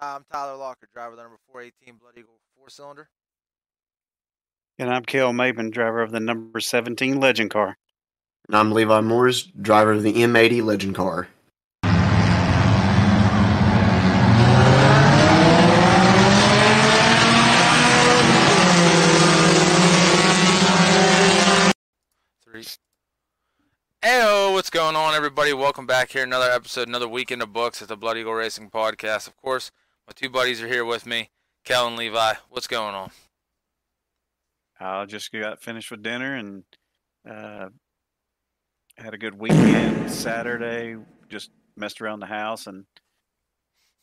I'm Tyler Locker, driver of the number 418 Blood Eagle four-cylinder. And I'm Kel Maben, driver of the number 17 Legend car. And I'm Levi Moores, driver of the M80 Legend car. Three. Heyo, what's going on, everybody? Welcome back here. Another episode, another weekend of books at the Blood Eagle Racing Podcast. Of course, my two buddies are here with me, Kel and Levi. What's going on? I just got finished with dinner and had a good weekend. Saturday, just messed around the house, and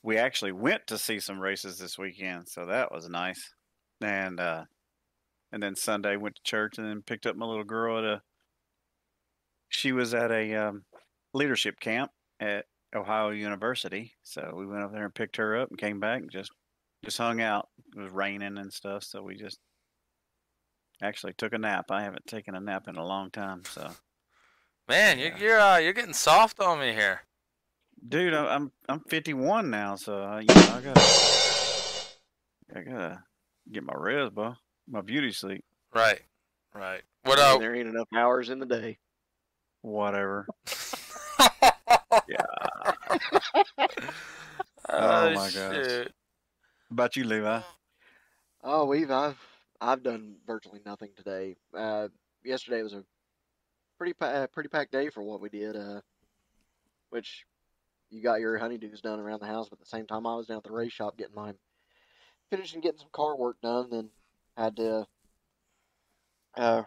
we actually went to see some races this weekend, so that was nice. And then Sunday went to church and then picked up my little girl she was at a leadership camp at Ohio University, so we went over there and picked her up and came back and just hung out. It was raining and stuff, so we just actually took a nap. I haven't taken a nap in a long time, so. Man, you're getting soft on me here, dude. I'm 51 now, so I gotta get my rest, bro. My beauty sleep. Right. What There ain't enough hours in the day. Whatever. Yeah. Oh my shit. gosh. What about you, Levi? Oh, I've done virtually nothing today. Yesterday was a pretty packed day for what we did. Which you got your honeydews done around the house, but at the same time I was down at the race shop getting finishing getting some car work done. Then had to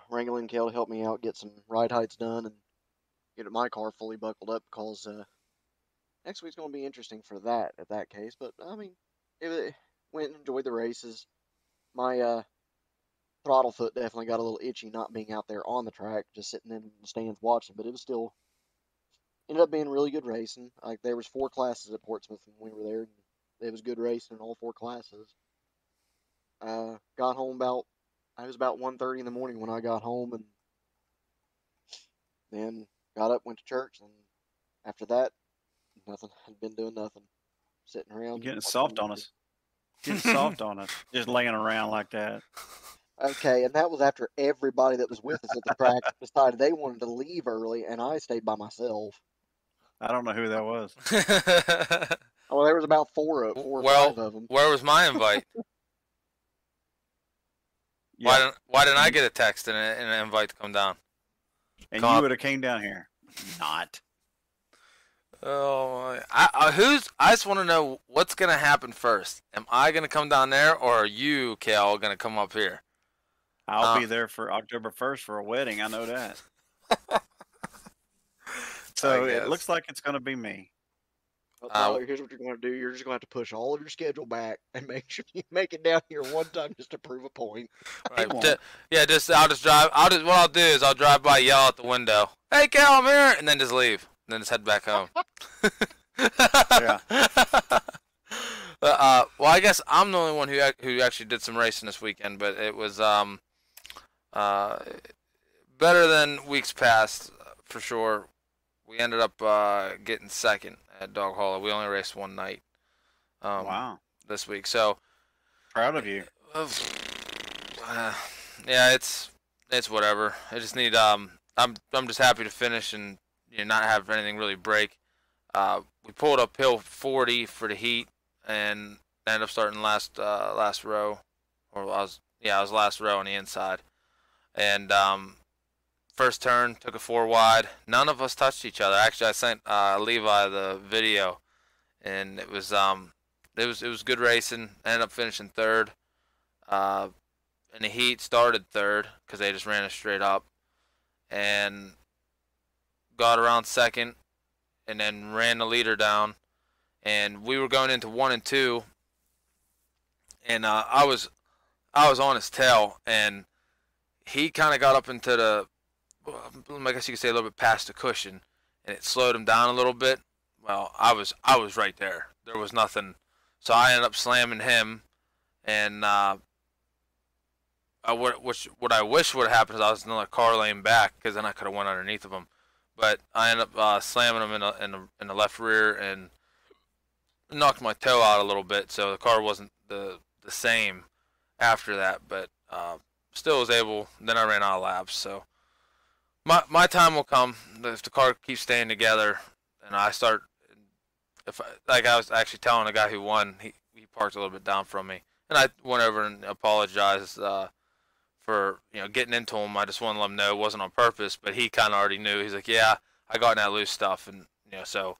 wrangle in Kel to help me out get some ride heights done and get my car fully buckled up because next week's going to be interesting for that case. But I mean, it went and enjoyed the races. My throttle foot definitely got a little itchy not being out there on the track, just sitting in the stands watching, but it was still ended up being really good racing. Like, there was 4 classes at Portsmouth when we were there, and it was good racing in all 4 classes. Got home it was about 1:30 in the morning when I got home, and then got up, went to church, and after that, nothing. Had been doing nothing, sitting around. You're getting soft on us. Getting soft on us. Just laying around like that. Okay, and that was after everybody that was with us at the track decided they wanted to leave early, and I stayed by myself. I don't know who that was. Oh, there was about 4 or 5 of them. Where was my invite? Yeah. Why didn't I get a text and an invite to come down? And you would have came down here. Not. Oh, I just want to know what's gonna happen first. Am I gonna come down there, or are you, Cal, gonna come up here? I'll be there for October 1st for a wedding. I know that. So it looks like it's gonna be me. Well, Tyler, here's what you're going to do. You're just going to have to push all of your schedule back and make sure you make it down here one time just to prove a point. Right. What I'll do is I'll drive by, yell out the window, "Hey, Cal, I'm here," and then just leave. And then just head back home. Yeah. Well, I guess I'm the only one who actually did some racing this weekend, but it was better than weeks past for sure. We ended up getting second at Dog Hollow. We only raced one night. Wow. This week, so proud of you. Yeah, it's whatever. I just need I'm just happy to finish and not have anything really break. We pulled uphill 40 for the heat and ended up starting last row, or I was last row on the inside, and first turn took a 4 wide. None of us touched each other. Actually, I sent Levi the video, and it was good racing. Ended up finishing third. In the heat, started third because they just ran it straight up, and got around second, and then ran the leader down. And we were going into 1 and 2, and I was on his tail, and he kind of got up into the, I guess you could say, a little bit past the cushion, and it slowed him down a little bit. Well, I was right there. There was nothing, so I ended up slamming him, and what I wish would have happened is I was in the car lane back, because then I could have went underneath of him. But I ended up slamming him in the left rear, and knocked my toe out a little bit, so the car wasn't the same after that. But still was able. Then I ran out of laps, so my time will come if the car keeps staying together, and I start. Like I was actually telling the guy who won, he parked a little bit down from me, and I went over and apologized for getting into him. I just wanted to let him know it wasn't on purpose, but he kind of already knew. He's like, yeah, I got in that loose stuff, and so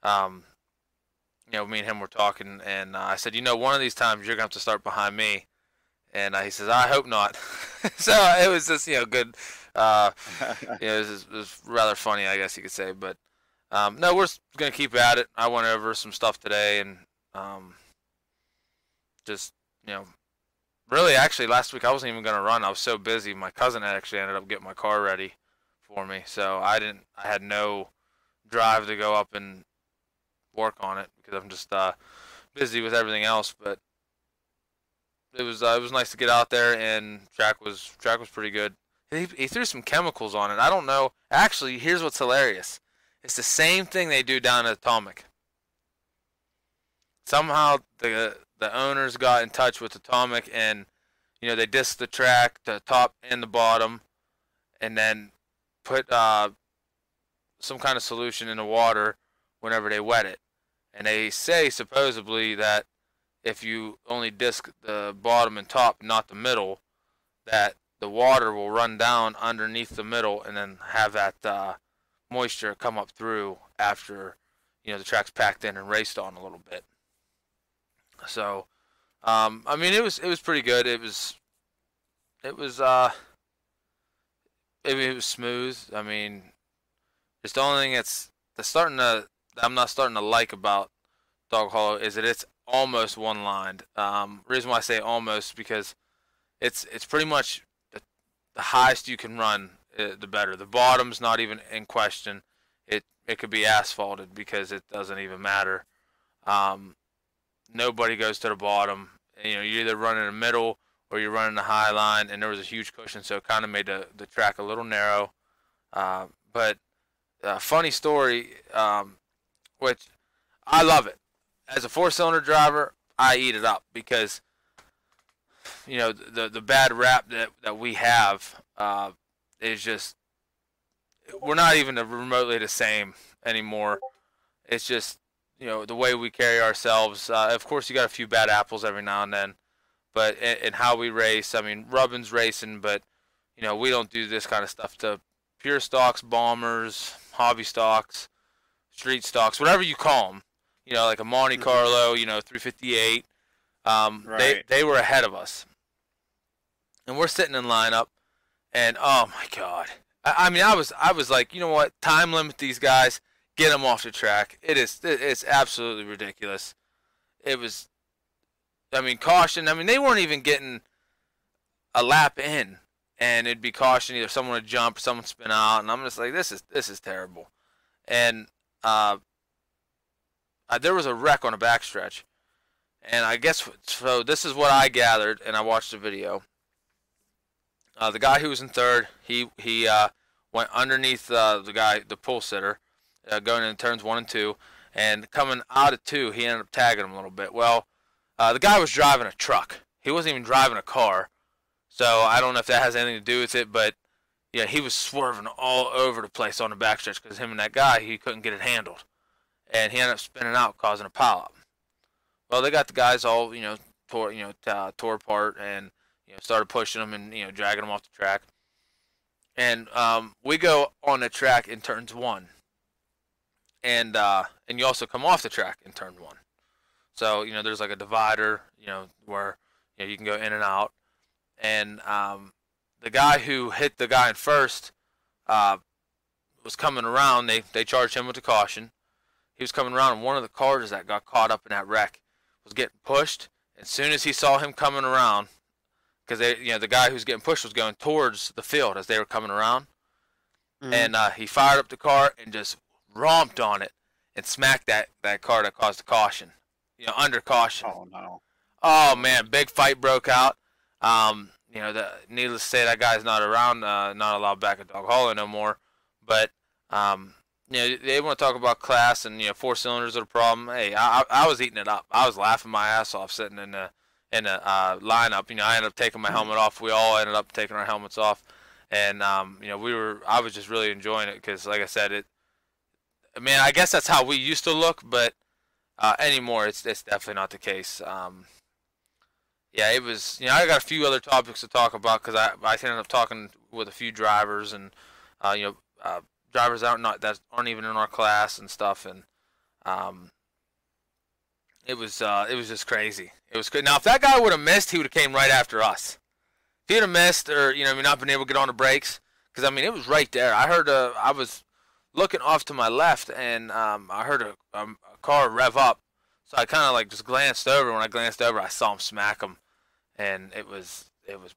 me and him were talking, and I said, one of these times you're gonna have to start behind me, and he says, I hope not. So it was just good. It was rather funny, I guess you could say, but no, we're gonna keep at it. I went over some stuff today, and just really, actually, last week I wasn't even gonna run. I was so busy. My cousin actually ended up getting my car ready for me, so I had no drive to go up and work on it because I'm just busy with everything else. But it was nice to get out there, and track was pretty good. He threw some chemicals on it. I don't know. Actually, here's what's hilarious. It's the same thing they do down at Atomic. Somehow the owners got in touch with Atomic, and they disc the track, the top and the bottom, and then put some kind of solution in the water whenever they wet it. And they say supposedly that if you only disc the bottom and top, not the middle, that the water will run down underneath the middle and then have that moisture come up through after the track's packed in and raced on a little bit. So I mean, it was pretty good. It was smooth. I mean, it's the only thing I'm not starting to like about Dog Hollow is that it's almost one lined. Reason why I say almost because it's pretty much the highest you can run, the better. The bottom's not even in question. It could be asphalted because it doesn't even matter. Nobody goes to the bottom. You're either running the middle or you're running the high line, and there was a huge cushion, so it kind of made the track a little narrow. But funny story, which I love it. As a 4-cylinder driver, I eat it up because the bad rap that we have is just we're not even remotely the same anymore. It's just the way we carry ourselves. Of course, you got a few bad apples every now and then, but in how we race, I mean, Rubbin's racing, but we don't do this kind of stuff to pure stocks, bombers, hobby stocks, street stocks, whatever you call them. Like a Monte Carlo, 358. Right. They were ahead of us, and we're sitting in lineup, and oh my God, I mean, I was like, you know what? Time limit these guys, get them off the track. It's absolutely ridiculous. It was, I mean, caution. I mean, they weren't even getting a lap in, and it'd be caution. Either someone would jump or someone spin out, and I'm just like, this is terrible. And there was a wreck on a backstretch, and I guess so. This is what I gathered, and I watched the video. The guy who was in third, he went underneath the pole sitter, going in turns 1 and 2, and coming out of 2, he ended up tagging him a little bit. Well, the guy was driving a truck. He wasn't even driving a car, so I don't know if that has anything to do with it, but yeah, he was swerving all over the place on the backstretch because him and that guy, he couldn't get it handled. And he ended up spinning out, causing a pileup. Well, they got the guys all, tore apart and, started pushing them and, dragging them off the track. And we go on the track in turns 1. And you also come off the track in turn 1. So, there's like a divider, where, you can go in and out. And the guy who hit the guy in first was coming around. They charged him with a caution. He was coming around, and one of the cars that got caught up in that wreck was getting pushed. As soon as he saw him coming around, because the guy who was getting pushed was going towards the field as they were coming around, and he fired up the car and just romped on it and smacked that car that caused the caution, under caution. Oh no! Oh man, big fight broke out. Needless to say, that guy's not around, not allowed back at Dog Hollow no more. But they want to talk about class and 4 cylinders are the problem. Hey, I was eating it up. I was laughing my ass off sitting in the lineup. I ended up taking my helmet off. We all ended up taking our helmets off, and I was just really enjoying it because, like I said, I guess that's how we used to look, but anymore it's definitely not the case. Yeah, it was. I got a few other topics to talk about because I ended up talking with a few drivers and drivers that aren't even in our class and stuff, and it was just crazy. It was good. Now, if that guy would have missed, he would have came right after us. If he'd have missed or not been able to get on the brakes, because it was right there. I heard I was looking off to my left and I heard a car rev up, so I kind of like just glanced over. When I glanced over, I saw him smack him, and it was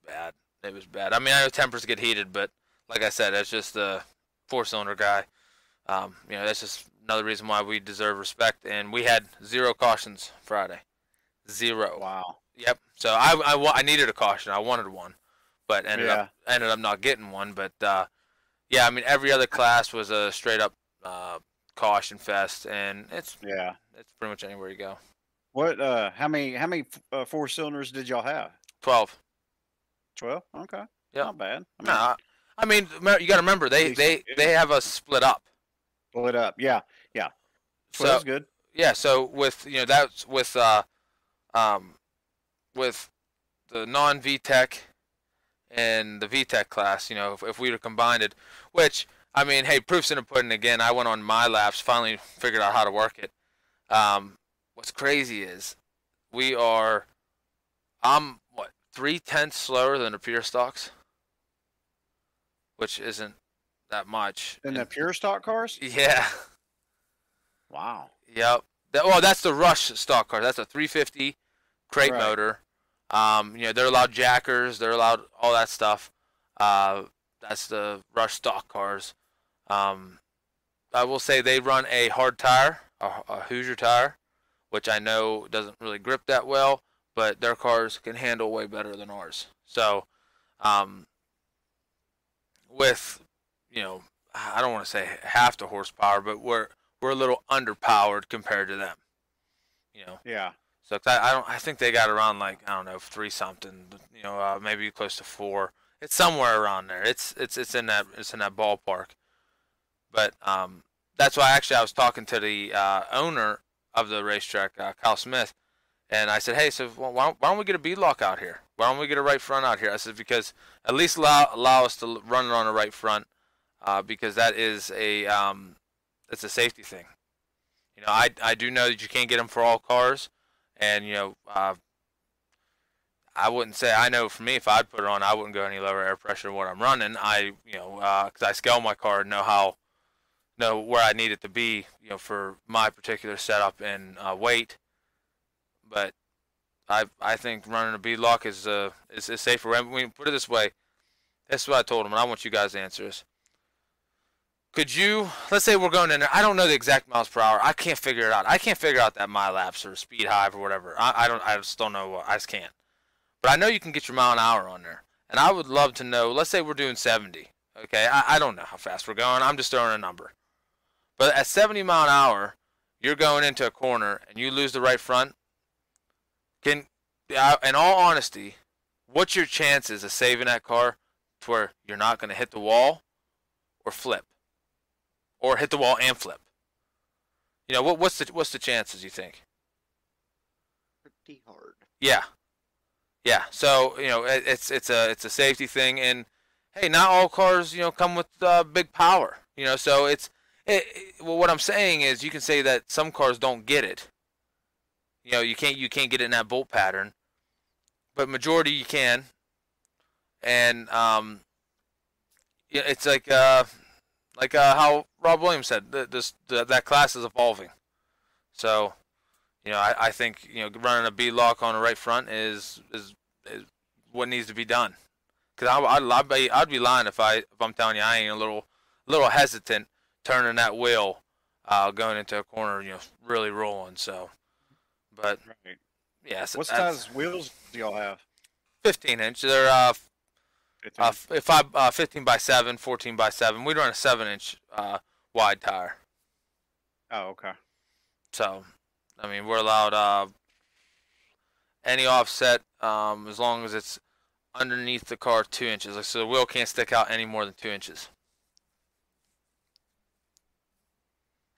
bad. It was bad. I know tempers get heated, but like I said, that's just a 4-cylinder guy. That's just another reason why we deserve respect. And we had 0 cautions Friday. 0. Wow. Yep. So I needed a caution. I wanted one, but ended up not getting one. But every other class was a straight up caution fest, and it's pretty much anywhere you go. What? How many 4-cylinders did y'all have? 12. 12. Okay. Yeah. Not bad. You got to remember they have us split up. Split up. Yeah. Yeah. So that's good. Yeah. So with that's with the non-VTEC and the VTEC class, if we would have combined it, which hey, proof's in the pudding again. I went on my laps, finally figured out how to work it. What's crazy is I'm 3/10 slower than the pure stocks, which isn't that much. In the pure stock cars? Yeah. Wow. Yep. That's the Rush stock car. That's a 350 crate motor. They're allowed jackers. They're allowed all that stuff. That's the Rush stock cars. I will say they run a hard tire, a Hoosier tire, which I know doesn't really grip that well, but their cars can handle way better than ours. So, with, I don't want to say half the horsepower, but we're a little underpowered compared to them. Yeah. So I think they got around 3 something, maybe close to 4. It's somewhere around there. It's in that ballpark. But that's why actually I was talking to the owner of the racetrack, Kyle Smith, and I said, hey, so why don't we get a beadlock out here? Why don't we get a right front out here? I said, because at least allow us to run it on the right front, because that is it's a safety thing. I do know that you can't get them for all cars, and I wouldn't say, I know for me, if I'd put it on, I wouldn't go any lower air pressure than what I'm running. Because I scale my car, know where I need it to be, for my particular setup and weight. But I think running a beadlock is safer. Put it this way. This is what I told him, and I want you guys to answer this. Could you, let's say we're going in there, I don't know the exact miles per hour. I can't figure it out. I can't figure out that mile lapse or speed hive or whatever. I just don't know what, I just can't. But I know you can get your mile an hour on there. And I would love to know, let's say we're doing 70. Okay, I don't know how fast we're going. I'm just throwing a number. But at 70 mile an hour, you're going into a corner and you lose the right front. In all honesty, what's your chances of saving that car to where you're not going to hit the wall or flip? Or hit the wall and flip? What's the chances, you think? Pretty hard. Yeah. Yeah, so it's a safety thing, and hey, not all cars come with big power. So what I'm saying is you can say that some cars don't get it. You can't get it in that bolt pattern, but majority you can, and it's like how Rob Williams said, that class is evolving. So. I think running a beadlock on the right front is what needs to be done. Because I'd be lying if I'm telling you I ain't a little hesitant turning that wheel, going into a corner, really rolling. So, but right. Yeah. So what size wheels do y'all have? 15-inch. They're 15. 15 by 7, 14 by 7. We run a 7-inch wide tire. Oh, okay. So, I mean, we're allowed any offset as long as it's underneath the car 2 inches. Like, so the wheel can't stick out any more than 2 inches.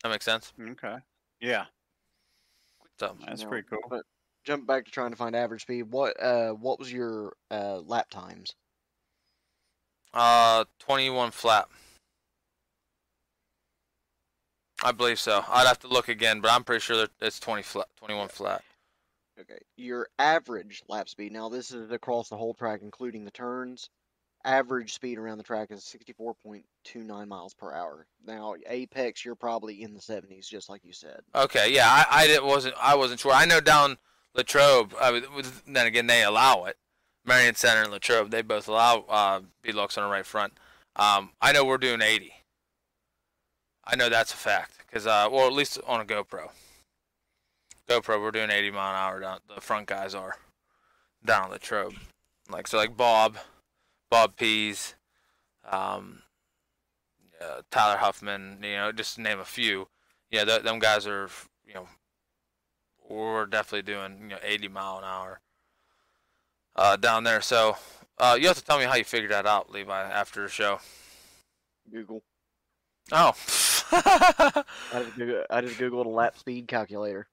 That makes sense? Okay. Yeah, So, that's Now, pretty cool. But jump back to trying to find average speed. What was your lap times? 21 flat. I believe so. I'd have to look again, but I'm pretty sure that it's 21 flat. Okay, your average lap speed. Now this is across the whole track, including the turns. Average speed around the track is 64.29 miles per hour. Now apex, you're probably in the 70s, just like you said. Okay, yeah, I wasn't sure. I know down Latrobe. Then again, they allow it. Marion Center and Latrobe, they both allow beadlocks on the right front. I know we're doing 80. I know that's a fact because, well, at least on a GoPro. GoPro, we're doing 80 mile an hour down. The front guys are down Latrobe. Like Bob Pease, Tyler Huffman, just to name a few. Yeah, them guys are, we're definitely doing 80 mile an hour down there. So you have to tell me how you figured that out, Levi, after the show. Google. Oh. I just Googled a lap speed calculator.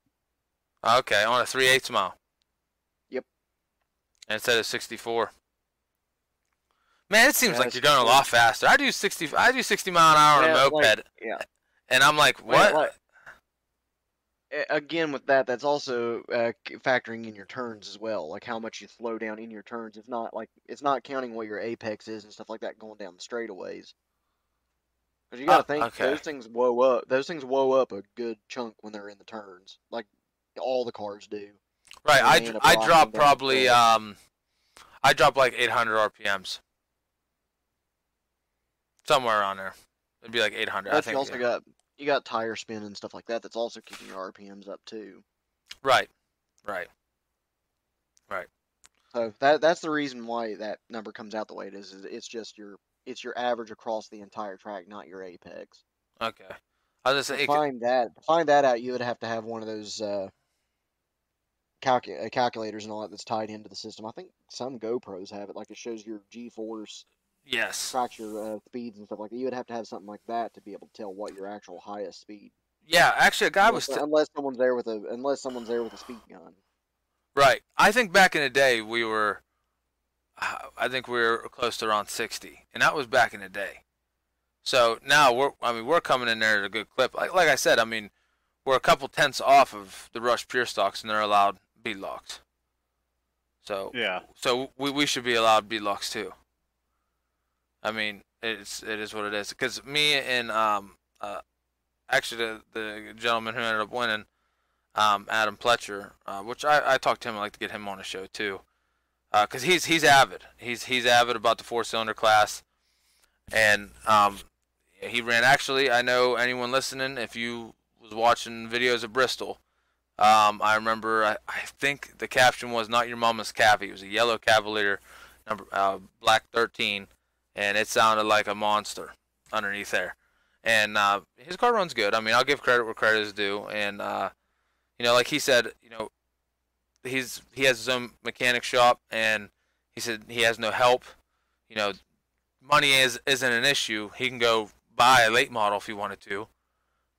Okay, on a 3/8 mile. Yep. And it said it's 64. Man, it seems Yeah, like it's you're going a lot faster. I do 60 mile an hour on a Yeah, moped, yeah. and I'm like, what? Again, with that's also factoring in your turns as well, like how much you slow down in your turns. It's not counting what your apex is and stuff like that going down the straightaways. Because you got to think okay. those things whoa up. Those things whoa up a good chunk when they're in the turns, like all the cars do. Right, When they end up I rocking dropped down the probably road. I dropped like 800 RPMs. Somewhere around there. It'd be like 800, I But think. you also Yeah. got tire spin and stuff like that. That's also keeping your RPMs up too. Right. So that's the reason why that number comes out the way it is it's just your average across the entire track, not your apex. Okay. I was To gonna say, find that out, you would have to have one of those calculators and all that that's tied into the system. I think some GoPros have it, like it shows your G-force, yes. tracks your speeds and stuff like that. You would have to have something like that to be able to tell what your actual highest speed. Yeah, actually, a guy was Unless someone's there with a speed gun. right. I think back in the day I think we were close to around 60, and that was back in the day. So now we're coming in there at a good clip. Like I said, I mean, we're a couple tenths off of the Rush Pure Stocks, and they're allowed beadlocks. So Yeah. So we should be allowed beadlocks too. I mean, it is what it is. Because me and actually the gentleman who ended up winning, Adam Pletcher, which I talked to him. I'd like to get him on the show too, because he's avid. He's avid about the 4-cylinder class, and he ran. Actually, I know anyone listening, if you was watching videos of Bristol, I remember I think the caption was "Not your mama's Cavy." It was a yellow Cavalier, black 13, and it sounded like a monster underneath there. And his car runs good. I mean, I'll give credit where credit is due. And like he said, he has his own mechanic shop, and he said he has no help. Money isn't an issue. He can go buy a late model if he wanted to,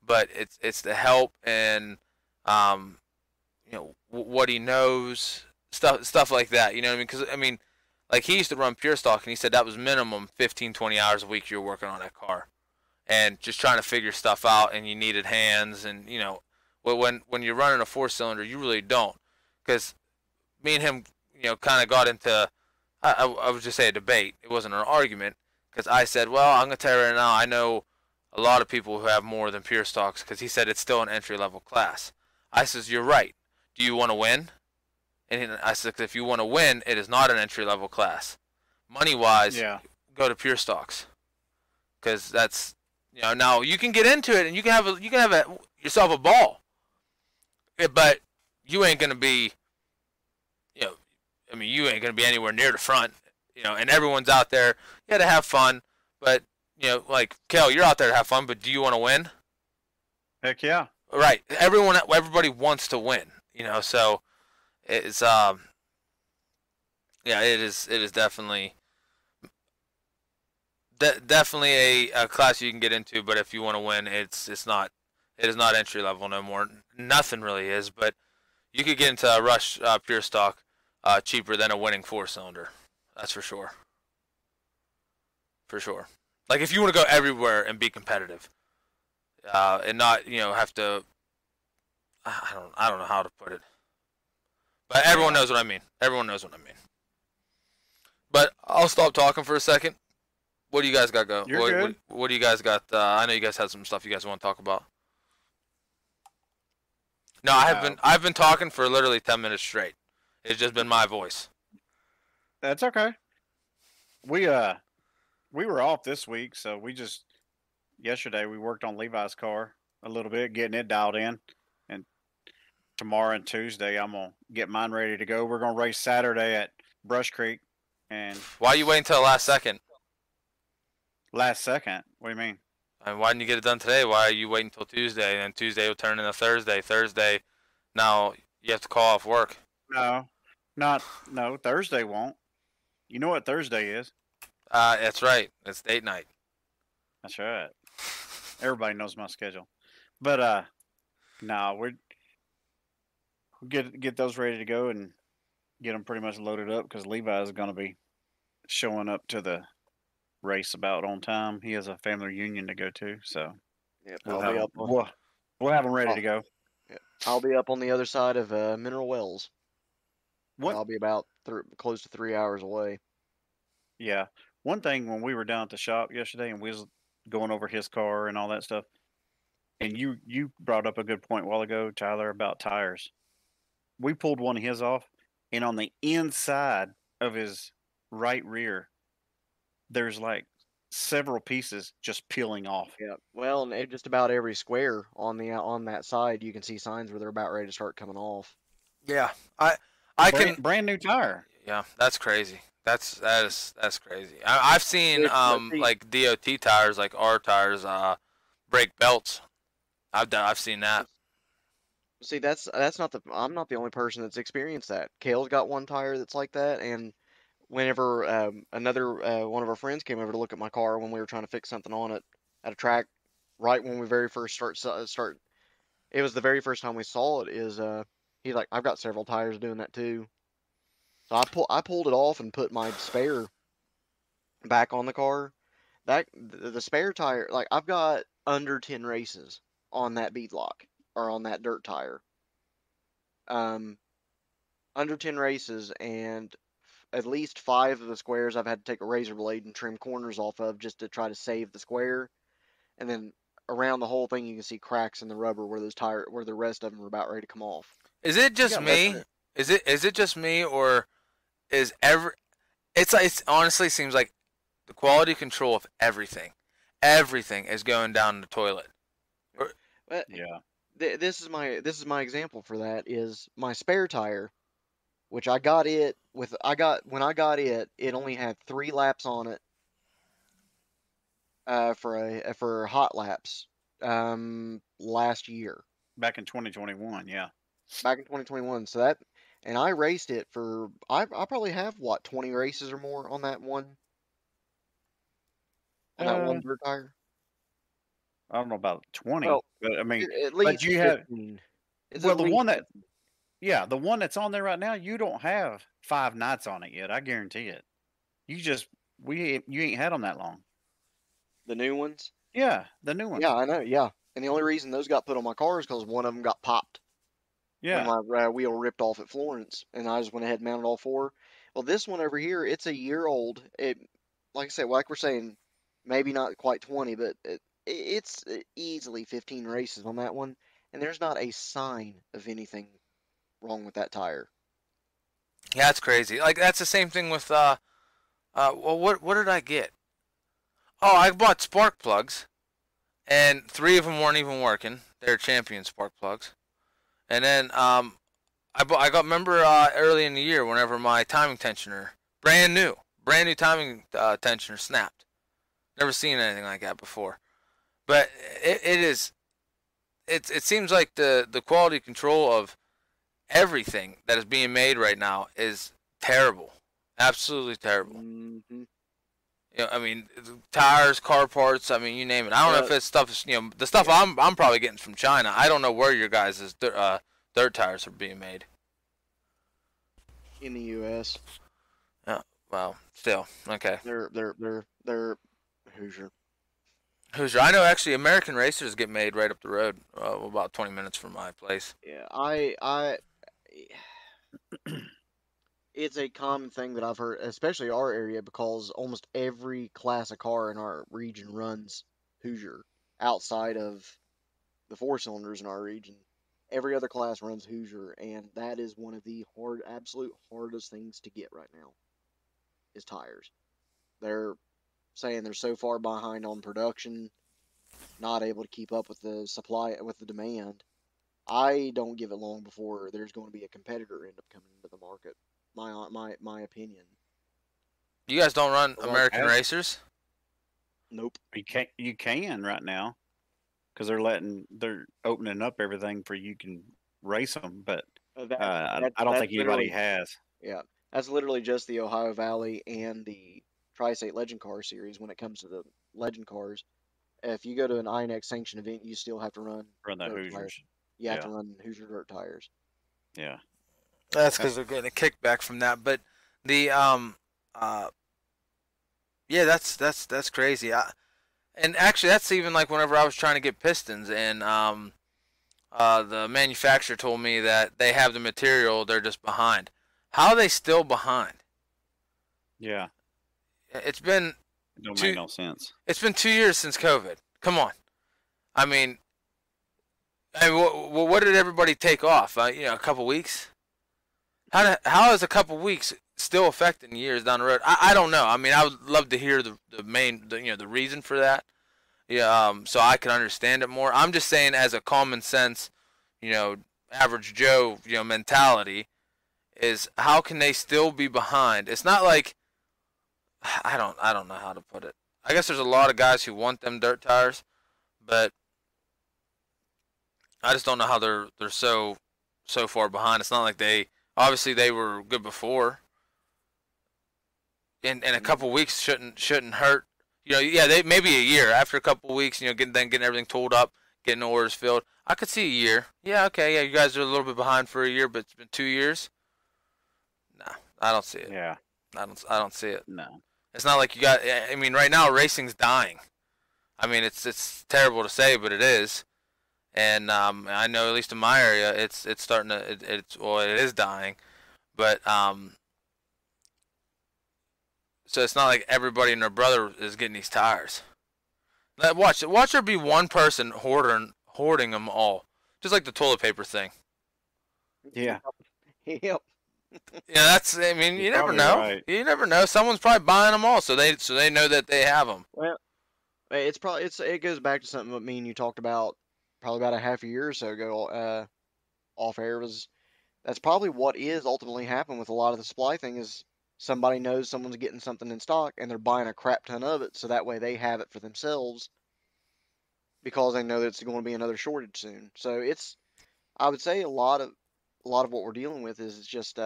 but it's the help and what he knows, stuff like that. You know what I mean? Because I mean, like he used to run Pure Stock, and he said that was minimum 15, 20 hours a week you're working on that car, and just trying to figure stuff out, and you needed hands, and when you're running a 4-cylinder, you really don't, because me and him, kind of got into, I would just say a debate. It wasn't an argument, because I said, well, I'm gonna tell you right now, I know a lot of people who have more than Pure Stocks, because he said it's still an entry level class. I says, you're right. Do you want to win? And I said, if you want to win, it is not an entry level class. Money wise, Yeah. go to Pure Stocks, because that's now you can get into it and you can have yourself a ball, but you ain't gonna be, you ain't gonna be anywhere near the front, and everyone's out there, to have fun, but like Kel, you're out there to have fun, but do you want to win? Heck yeah. Right. Everybody wants to win. So it's yeah, it is definitely definitely a class you can get into, but if you want to win, it is not entry level no more. Nothing really is, but you could get into a Rush Pure Stock cheaper than a winning 4-cylinder. That's for sure. For sure. Like if you want to go everywhere and be competitive, and not have to. I don't know how to put it, but everyone knows what I mean. Everyone knows what I mean. But I'll stop talking for a second. What do you guys got going? You're good. What do you guys got? I know you guys had some stuff you guys want to talk about. No, I've been talking for literally 10 minutes straight. It's just been my voice. That's okay. We were off this week, so yesterday we worked on Levi's car a little bit, getting it dialed in, and tomorrow and Tuesday I'm gonna get mine ready to go. We're gonna race Saturday at Brush Creek, and why you waiting until the last second? Last second? What do you mean? And why didn't you get it done today? Why are you waiting until Tuesday? And then Tuesday will turn into Thursday. Thursday, now you have to call off work. No, Thursday won't. You know what Thursday is? That's right. It's date night. That's right. Everybody knows my schedule. But no, we'll get those ready to go and get them pretty much loaded up because Levi is going to be showing up to the race about on time. He has a family reunion to go to, so Yep, we'll have them ready to go. Yep. I'll be up on the other side of Mineral Wells. What? I'll be about close to 3 hours away. Yeah. One thing when we were down at the shop yesterday and we was going over his car and all that stuff, and you brought up a good point a while ago, Tyler, about tires. We pulled one of his off, and on the inside of his right rear, there's like several pieces just peeling off. Yeah. Well, and just about every square on that side, you can see signs where they're about ready to start coming off. Yeah, I can. Brand new tire. Yeah, that's crazy. That's crazy. I've seen like DOT tires, like our tires, break belts. I've seen that. See, I'm not the only person that's experienced that. Kale's got one tire that's like that, and whenever another one of our friends came over to look at my car when we were trying to fix something on it at a track, right when we very first start, it was the very first time we saw it. He's like, I've got several tires doing that too. So I pulled it off and put my spare back on the car. The spare tire, like I've got under 10 races on that beadlock or on that dirt tire. Under 10 races, and at least 5 of the squares I've had to take a razor blade and trim corners off of just to try to save the square. And then around the whole thing, you can see cracks in the rubber where the rest of them are about ready to come off. Is it just me? Is it just me, or is it's honestly seems like the quality control of everything is going down the toilet. But Yeah. this is my example for that is my spare tire, which when I got it, it only had 3 laps on it for hot laps last year. Back in 2021, yeah. Back in 2021. So and I raced it for I probably have 20 races or more on that one dirt tire. I don't know about 20, Well, but I mean, at least you have 15. It's well at the least one that 15. yeah, the one that's on there right now, you don't have 5 nights on it yet. I guarantee it. You ain't had them that long. The new ones. Yeah, the new one. Yeah, I know. Yeah, and the only reason those got put on my car is because one of them got popped. Yeah. When my wheel ripped off at Florence, and I just went ahead and mounted all 4. Well, this one over here, it's a year old. Like I said, like we're saying, maybe not quite 20, but it's easily 15 races on that one, and there's not a sign of anything wrong with that tire. Yeah, that's crazy. Like that's the same thing with well, what did I get? Oh, I bought spark plugs, and 3 of them weren't even working. They're Champion spark plugs. And then I got remember early in the year whenever my timing tensioner brand new timing tensioner snapped. Never seen anything like that before. But it seems like the quality control of everything that is being made right now is terrible. Absolutely terrible. Mm-hmm. You know, I mean, tires, car parts. I mean, you name it. I don't know if it's stuff. You know, the stuff I'm probably getting from China. I don't know where your guys' dirt tires are being made. In the U.S. Yeah. Well, still okay. They're Hoosier. Hoosier. I know actually American racers get made right up the road, about 20 minutes from my place. Yeah, it's a common thing that I've heard, especially our area, because almost every class of car in our region runs Hoosier outside of the 4 cylinders in our region. Every other class runs Hoosier, and that is one of the absolute hardest things to get right now, is tires. They're saying they're so far behind on production, not able to keep up with the supply, with the demand. I don't give it long before there's going to be a competitor end up coming into the market. My opinion. You guys don't run Well, American racers? Nope. You can right now, because they're opening up everything for you can race them, but I don't think anybody has. Yeah, that's literally just the Ohio Valley and the Tri-State Legend Car Series. When it comes to the Legend cars, if you go to an INX sanctioned event, you still have to run Run the dirt Hoosiers. tires. You have Yeah. to run Hoosier dirt tires. Yeah. That's because they're getting a kickback from that. But the yeah, that's crazy. And actually, that's even like whenever I was trying to get pistons, and the manufacturer told me that they have the material, they're just behind. How are they still behind? Yeah. It's been It don't make no sense. It's been 2 years since COVID. Come on. I mean, what did everybody take off? A couple weeks. How is a couple weeks still affecting years down the road? I don't know. I mean, I would love to hear the reason for that. Yeah. So I can understand it more. I'm just saying, as a common sense, average Joe, mentality, is how can they still be behind? It's not like I don't know how to put it. I guess there's a lot of guys who want them dirt tires, but I just don't know how they're so far behind. It's not like they were good before. And a couple weeks shouldn't hurt. They maybe a year after a couple weeks. Getting everything tooled up, getting orders filled. I could see a year. Yeah, okay, yeah, you guys are a little bit behind for a year, but it's been 2 years. Nah, I don't see it. Yeah. I don't see it. No. It's not like you got. I mean, right now racing's dying. I mean, it's terrible to say, but it is. And I know at least in my area, it's starting to. It is dying, but so it's not like everybody and their brother is getting these tires. Watch there be one person hoarding them all, just like the toilet paper thing. Yeah. Yep. Yeah, that's. I mean, you never probably know. right. You never know. Someone's probably buying them all, so they know that they have them. Well, it goes back to something that me and you talked about probably about a half a year or so ago, off air. That's probably what is ultimately happening with a lot of the supply thing, is somebody knows someone's getting something in stock and they're buying a crap ton of it, so that way they have it for themselves because they know that it's going to be another shortage soon. So I would say a lot of what we're dealing with is just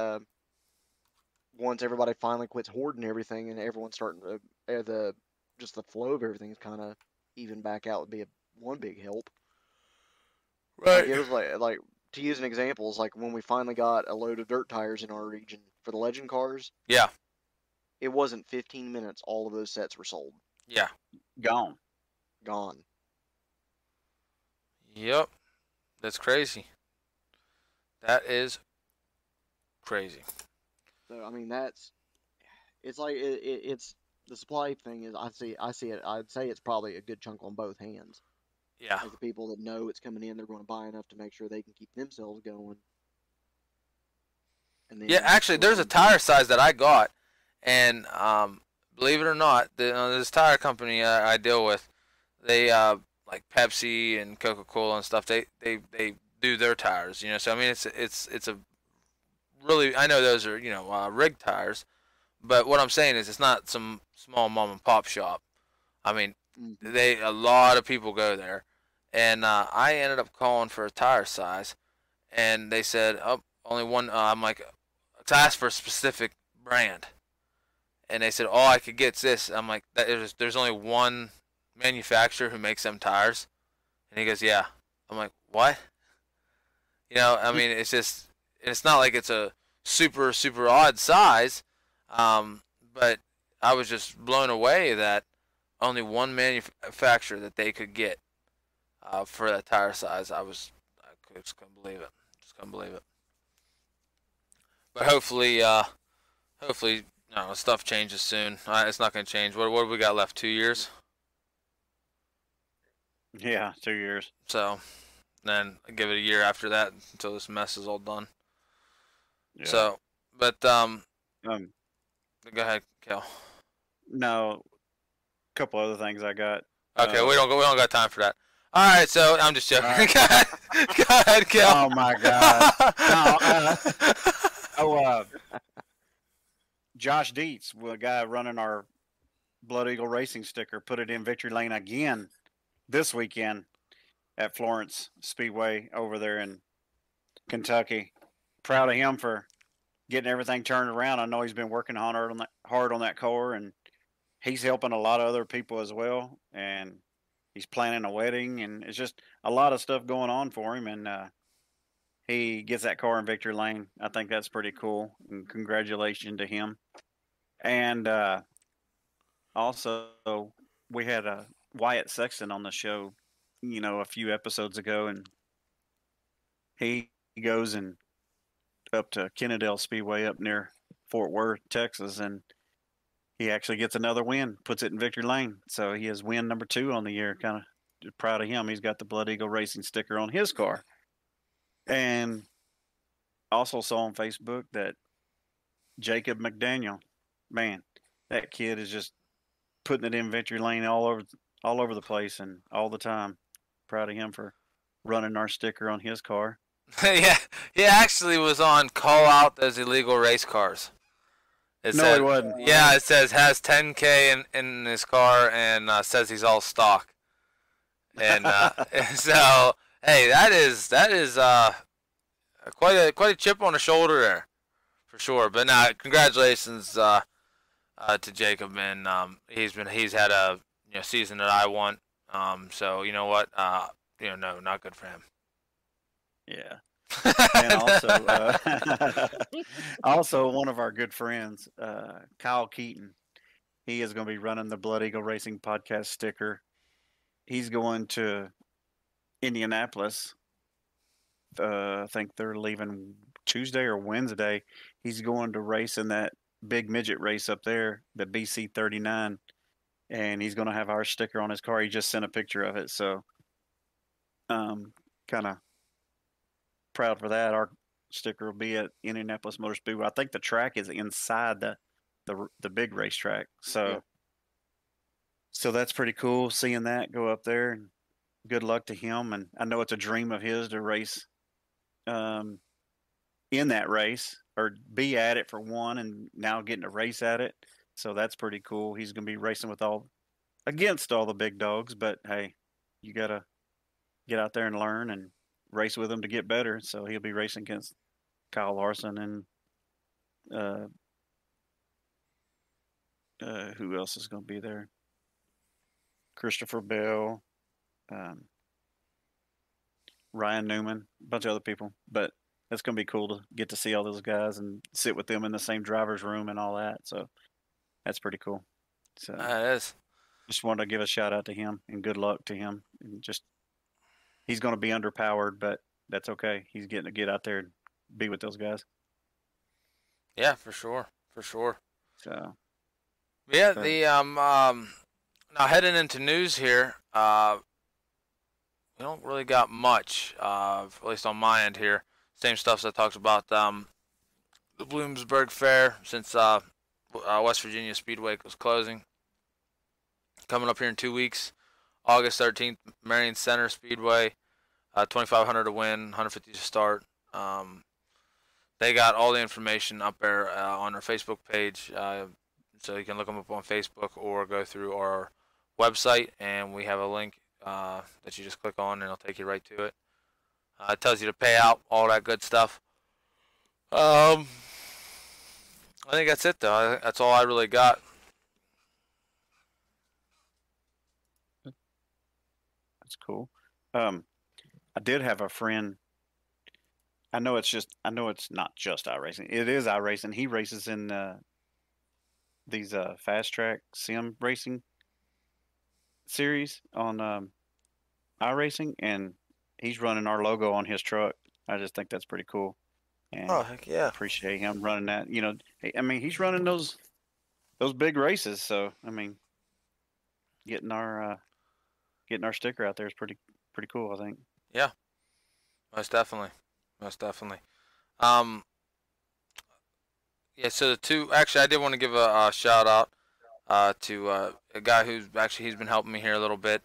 once everybody finally quits hoarding everything and everyone's starting to the flow of everything is kind of even back out, would be one big help. Right. Like, it was like to use an example, is like when we finally got a load of dirt tires in our region for the Legend cars. Yeah. It wasn't 15 minutes. All of those sets were sold. Yeah. Gone. Gone. Yep. That's crazy. That is crazy. So I mean, it's like it's the supply thing is I see it. I'd say it's probably a good chunk on both hands. Yeah. Like the people that know it's coming in, they're going to buy enough to make sure they can keep themselves going. And then Yeah, actually, there's a tire size that I got, and believe it or not, this tire company I deal with, they like Pepsi and Coca-Cola and stuff. They do their tires, So I mean, it's a really, I know those are rig tires, but what I'm saying is it's not some small mom and pop shop. I mean, Mhm. a lot of people go there, and I ended up calling for a tire size, and they said, oh, only one. I'm like, to ask for a specific brand, and they said all I could get's this. I'm like, there's only one manufacturer who makes them tires, and he goes, yeah. I'm like, what? I mean, it's not like it's a super odd size, but I was just blown away that only one manufacturer that they could get for that tire size. Just couldn't believe it. Just couldn't believe it. But hopefully, no, stuff changes soon. It's not going to change. What do we got left? 2 years. Yeah, 2 years. So then I give it a year after that until this mess is all done. Yeah. So, but Um, go ahead, Kel. no, a couple other things I got. Okay, we don't got time for that. All right, so I'm just joking. All right. Go ahead, Kel. Oh my God. No, Josh Dietz, the guy running our Blood Eagle Racing sticker, put it in victory lane again this weekend at Florence Speedway over there in Kentucky. Proud of him for getting everything turned around. I know he's been working hard on that car, and he's helping a lot of other people as well. And he's planning a wedding, and it's just a lot of stuff going on for him. And he gets that car in victory lane. I think that's pretty cool. And congratulations to him. And also, we had Wyatt Sexton on the show, a few episodes ago, and he goes and up to Kennedale Speedway up near Fort Worth, Texas, and he actually gets another win, puts it in victory lane. So he has win number 2 on the year. Kind of proud of him. He's got the Blood Eagle Racing sticker on his car. And also saw on Facebook that Jacob McDaniel, man, that kid is just putting it in victory lane all over the place and all the time. Proud of him for running our sticker on his car. Yeah, he actually was on call out those illegal race cars. He wasn't. Yeah, it says has 10K in his car and says he's all stock. And so hey, that is quite a chip on the shoulder there, for sure. But now, congratulations to Jacob, man. He's had a season that I want. So you know what? No, not good for him. Yeah. And also one of our good friends, Kyle Keaton, he is going to be running the Blood Eagle Racing podcast sticker. He's going to Indianapolis. I think they're leaving Tuesday or Wednesday. He's going to race in that big midget race up there, the BC 39, and he's going to have our sticker on his car. He just sent a picture of it, so kind of proud for that. Our sticker will be at Indianapolis Motor Speedway. I think the track is inside the big racetrack, so that's pretty cool seeing that go up there. And good luck to him. And I know it's a dream of his to race in that race or be at it for one, and now getting to race at it. So that's pretty cool. He's going to be racing against all the big dogs, but hey, you got to get out there and learn and race with him to get better. So he'll be racing against Kyle Larson and who else is going to be there? Christopher Bell, Ryan Newman, a bunch of other people. But it's going to be cool to get to see all those guys and sit with them in the same driver's room and all that. So that's pretty cool. So It is. Just wanted to give a shout out to him and good luck to him. And he's going to be underpowered, but that's okay. He's getting to get out there and be with those guys. Yeah, for sure. So yeah, the now heading into news here, we don't really got much, at least on my end here. Same stuff that talks about the Bloomsburg Fair, since West Virginia Speedway was closing. Coming up here in 2 weeks, August 13th, Marion Center Speedway, 2,500 to win, 150 to start. They got all the information up there on our Facebook page, so you can look them up on Facebook or go through our website, and we have a link that you just click on, and it'll take you right to it. It tells you to pay out, all that good stuff. I think that's it, though. That's all I really got. That's cool. I did have a friend. I know it's not just iRacing. It is iRacing. He races in these fast track sim racing series on iRacing, and he's running our logo on his truck. I just think that's pretty cool. And Oh, heck yeah. appreciate him running that. You know, I mean, he's running those big races. So I mean, getting our sticker out there is pretty cool, I think. Yeah, most definitely. Most definitely. Yeah, so the two, actually, I did want to give a shout out to a guy who's actually, he's been helping me here a little bit.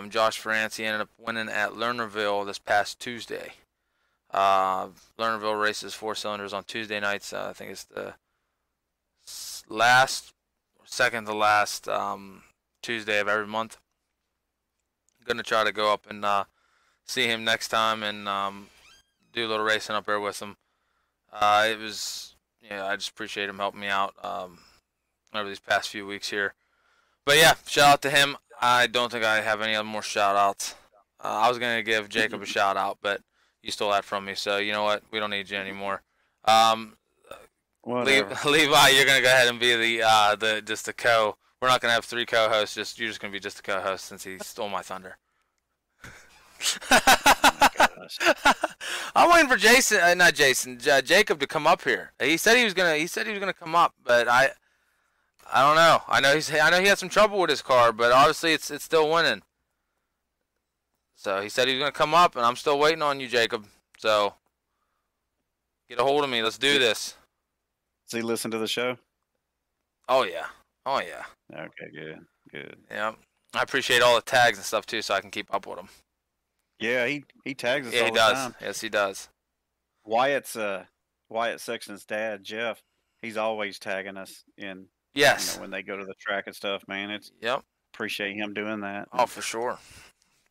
Josh France, he ended up winning at Lernerville this past Tuesday. Lernerville races 4 cylinders on Tuesday nights. I think it's the second to last Tuesday of every month. I'm going to try to go up and see him next time and do a little racing up there with him. It was, yeah, I just appreciate him helping me out over these past few weeks here. But yeah, shout out to him. I don't think I have any other more shout outs. I was going to give Jacob a shout out, but you stole that from me. So you know what? We don't need you anymore. Levi, you're going to go ahead and be the co. We're not going to have 3 co-hosts. You're just going to be just a co-host since he stole my thunder. I'm waiting for Jacob to come up here. He said he was gonna come up, but I don't know. I know he had some trouble with his car, but obviously it's still winning. So he said he was gonna come up, and I'm still waiting on you, Jacob. So get a hold of me. Let's do this. Does he listen to the show? Oh yeah. Oh yeah. Okay, good. Yeah. I appreciate all the tags and stuff too, so I can keep up with them. Yeah, he tags us Yeah, all he the does. time. Yes, he does. Wyatt Sexton's dad, Jeff, he's always tagging us in. Yes. You know, when they go to the track and stuff, man. It's Yep. appreciate him doing that. Oh, for sure.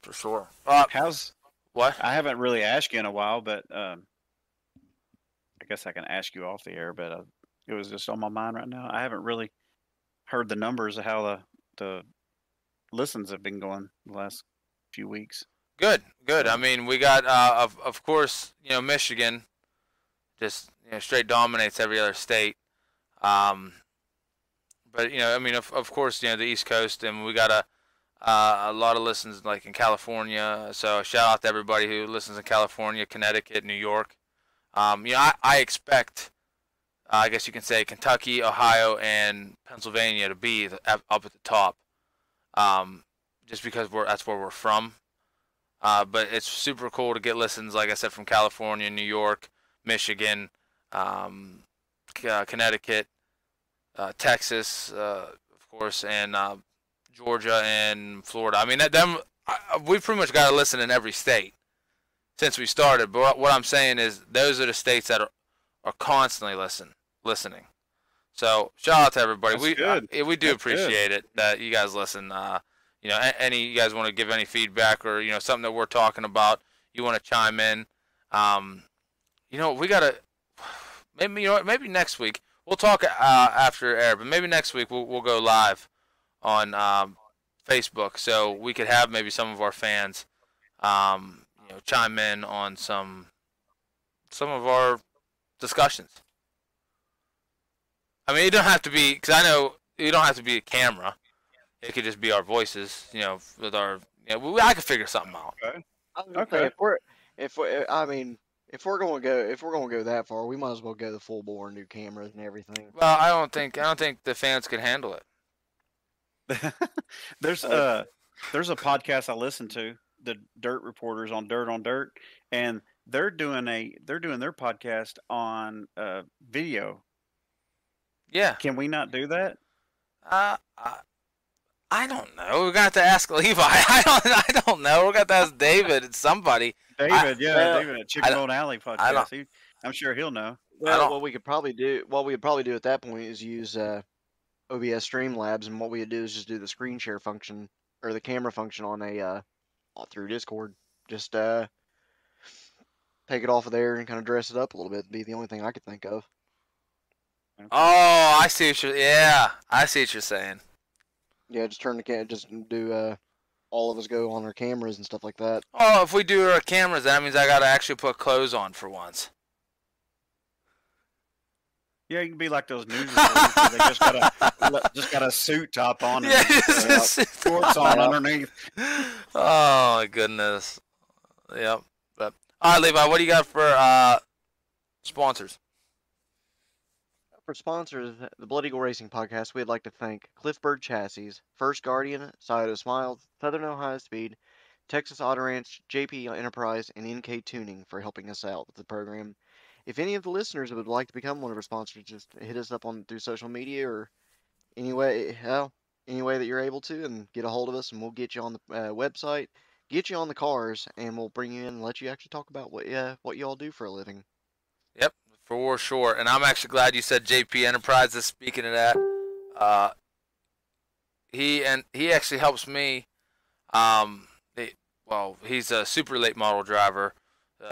For sure. How's What? I haven't really asked you in a while, but I guess I can ask you off the air. But it was just on my mind right now. I haven't really heard the numbers of how the listens have been going the last few weeks. Good. I mean, we got of course, you know, Michigan just, you know, straight dominates every other state. But you know, I mean, of course, you know, the East Coast, and we got a lot of listens like in California. So shout out to everybody who listens in California, Connecticut, New York. You know, I expect, I guess you can say, Kentucky, Ohio, and Pennsylvania to be up at the top, just because that's where we're from. But it's super cool to get listens, like I said, from California, New York, Michigan, Connecticut, Texas, of course, and Georgia and Florida. I mean, we've pretty much got to listen in every state since we started. But what I'm saying is those are the states that are constantly listening. So shout out to everybody. We do appreciate it that you guys listen. You know, you guys want to give any feedback or, you know, something that we're talking about, you want to chime in. You know, we gotta maybe next week we'll talk after air, but maybe next week we'll go live on Facebook, so we could have maybe some of our fans, you know, chime in on some of our discussions. I mean, it don't have to be, because I know you don't have to be a camera. It could just be our voices, you know, with our. You know, I could figure something out. Okay. I was gonna say, if we're gonna go that far, we might as well go the full bore, new cameras and everything. Well, I don't think the fans could handle it. There's a podcast I listen to, the Dirt Reporters on Dirt, and they're doing their podcast on video. Yeah. Can we not do that? I don't know. We got to ask Levi. I don't know. We got to ask David and somebody. David at Chicken Bone Alley podcast. I'm sure he'll know. Well, what we could probably do at that point is use OBS Streamlabs, and what we would do is just do the screen share function or the camera function on a through Discord. Just take it off of there and kind of dress it up a little bit. Be the only thing I could think of. Okay. Oh, I see what you're. Yeah, I see what you're saying. Yeah, just turn the just do all of us go on our cameras and stuff like that. Oh, if we do our cameras, that means I gotta actually put clothes on for once. Yeah, you can be like those news reporters where they just got a suit top on and Yeah, shorts on underneath. Oh my goodness. Yep. But all right, Levi, what do you got for sponsors? For sponsors, the Blood Eagle Racing Podcast, we'd like to thank Cliffbird Chassis, First Guardian, Scioto Smiles, Southern Ohio Speed, Texas Auto Ranch, JP Enterprise, and NK Tuning for helping us out with the program. If any of the listeners would like to become one of our sponsors, just hit us up on through social media or any way that you're able to, and get a hold of us, and we'll get you on the website, get you on the cars, and we'll bring you in and let you actually talk about what you all do for a living. Yep, for sure. And I'm actually glad you said JP Enterprises. Speaking of that, he actually helps me. He's a super late model driver.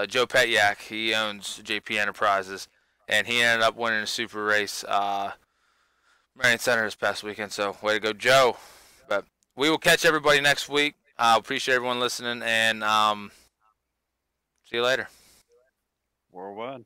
Joe Petyak, he owns JP Enterprises, and he ended up winning a super race, Marion Center this past weekend. So way to go, Joe. But we will catch everybody next week. I appreciate everyone listening, and see you later. Worldwide.